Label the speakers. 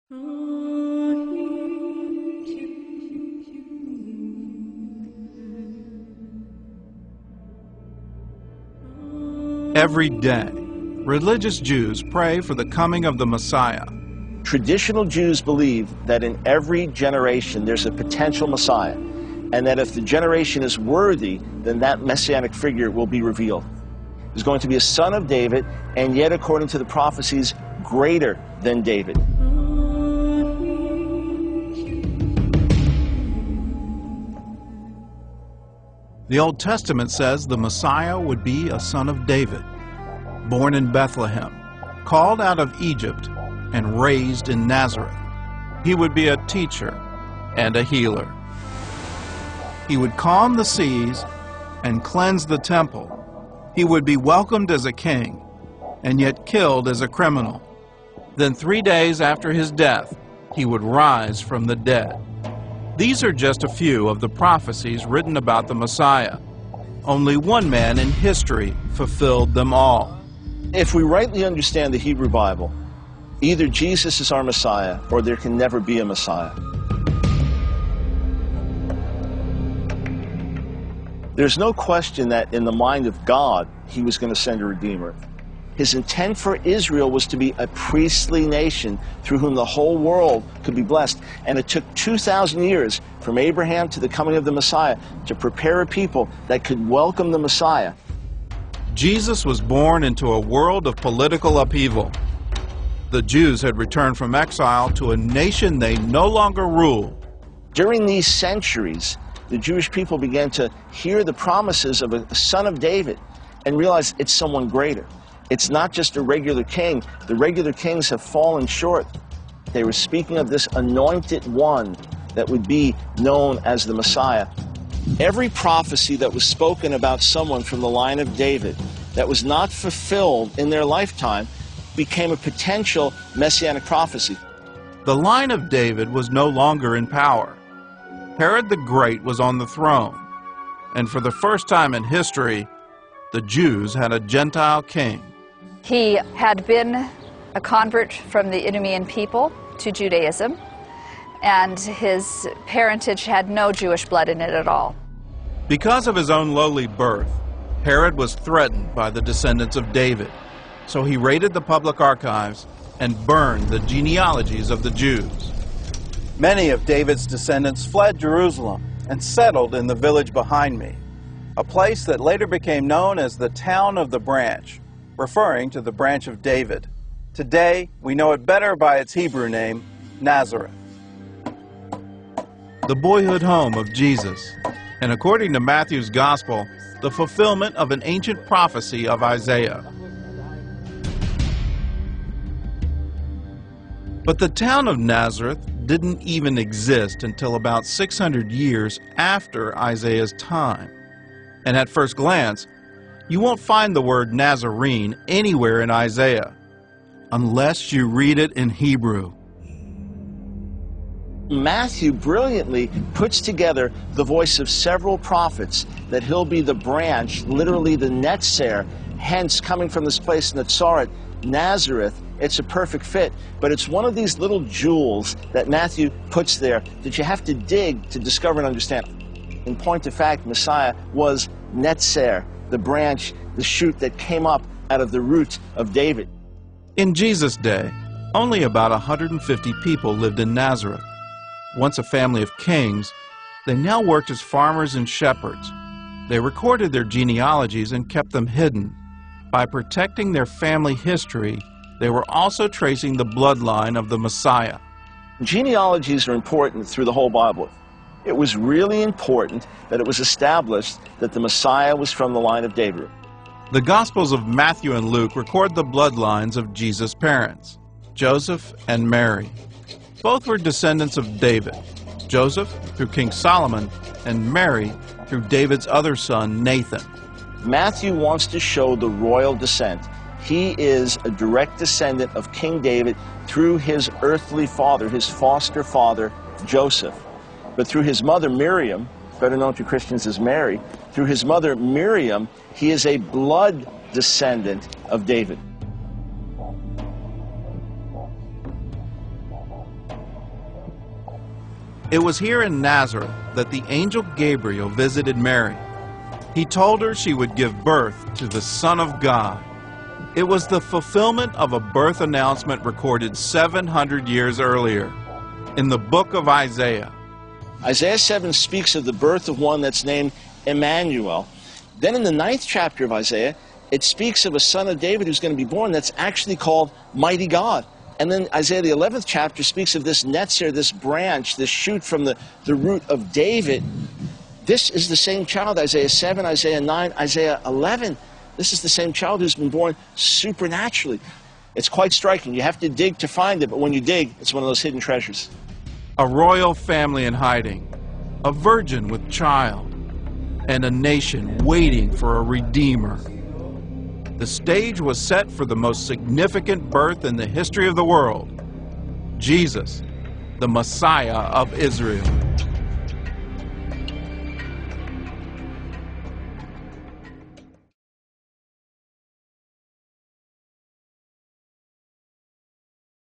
Speaker 1: Every day, religious Jews pray for the coming of the Messiah.
Speaker 2: Traditional Jews believe that in every generation there's a potential Messiah, and that if the generation is worthy, then that messianic figure will be revealed. There's going to be a son of David, and yet, according to the prophecies, greater than David.
Speaker 1: The Old Testament says the Messiah would be a son of David, born in Bethlehem, called out of Egypt, and raised in Nazareth. He would be a teacher and a healer. He would calm the seas and cleanse the temple. He would be welcomed as a king and yet killed as a criminal. Then 3 days after his death, he would rise from the dead. These are just a few of the prophecies written about the Messiah. Only one man in history fulfilled them all.
Speaker 2: If we rightly understand the Hebrew Bible, either Jesus is our Messiah or there can never be a Messiah. There's no question that in the mind of God, he was going to send a Redeemer. His intent for Israel was to be a priestly nation through whom the whole world could be blessed. And it took 2,000 years from Abraham to the coming of the Messiah to prepare a people that could welcome the Messiah.
Speaker 1: Jesus was born into a world of political upheaval. The Jews had returned from exile to a nation they no longer ruled.
Speaker 2: During these centuries, the Jewish people began to hear the promises of a son of David and realize it's someone greater. It's not just a regular king. The regular kings have fallen short. They were speaking of this anointed one that would be known as the Messiah. Every prophecy that was spoken about someone from the line of David that was not fulfilled in their lifetime became a potential messianic prophecy.
Speaker 1: The line of David was no longer in power. Herod the Great was on the throne, and for the first time in history, the Jews had a Gentile king.
Speaker 3: He had been a convert from the Idumean people to Judaism, and his parentage had no Jewish blood in it at all.
Speaker 1: Because of his own lowly birth, Herod was threatened by the descendants of David, so he raided the public archives and burned the genealogies of the Jews. Many of David's descendants fled Jerusalem and settled in the village behind me, a place that later became known as the town of the branch, referring to the branch of David. Today, we know it better by its Hebrew name, Nazareth. The boyhood home of Jesus, and according to Matthew's Gospel, the fulfillment of an ancient prophecy of Isaiah. But the town of Nazareth didn't even exist until about 600 years after Isaiah's time. And at first glance, you won't find the word Nazarene anywhere in Isaiah, unless you read it in Hebrew.
Speaker 2: Matthew brilliantly puts together the voice of several prophets that he'll be the branch, literally the netzer, hence coming from this place Netzaret, Nazareth. It's a perfect fit, but it's one of these little jewels that Matthew puts there that you have to dig to discover and understand. In point of fact, Messiah was netzer, the branch, the shoot that came up out of the root of David.
Speaker 1: In Jesus' day, only about 150 people lived in Nazareth. Once a family of kings, they now worked as farmers and shepherds. They recorded their genealogies and kept them hidden. By protecting their family history, they were also tracing the bloodline of the Messiah.
Speaker 2: Genealogies are important through the whole Bible. It was really important that it was established that the Messiah was from the line of David.
Speaker 1: The Gospels of Matthew and Luke record the bloodlines of Jesus' parents, Joseph and Mary. Both were descendants of David, Joseph through King Solomon, and Mary through David's other son, Nathan.
Speaker 2: Matthew wants to show the royal descent. He is a direct descendant of King David through his earthly father, his foster father, Joseph. But through his mother, Miriam, better known to Christians as Mary, through his mother, Miriam, he is a blood descendant of David.
Speaker 1: It was here in Nazareth that the angel Gabriel visited Mary. He told her she would give birth to the Son of God. It was the fulfillment of a birth announcement recorded 700 years earlier in the book of Isaiah.
Speaker 2: Isaiah 7 speaks of the birth of one that's named Emmanuel. Then in the 9th chapter of Isaiah, it speaks of a son of David who's going to be born that's actually called Mighty God. And then Isaiah the 11th chapter speaks of this netzer, this branch, this shoot from the root of David. This is the same child, Isaiah 7, Isaiah 9, Isaiah 11. This is the same child who's been born supernaturally. It's quite striking. You have to dig to find it, but when you dig, it's one of those hidden treasures.
Speaker 1: A royal family in hiding, a virgin with child, and a nation waiting for a redeemer. The stage was set for the most significant birth in the history of the world, Jesus, the Messiah of Israel.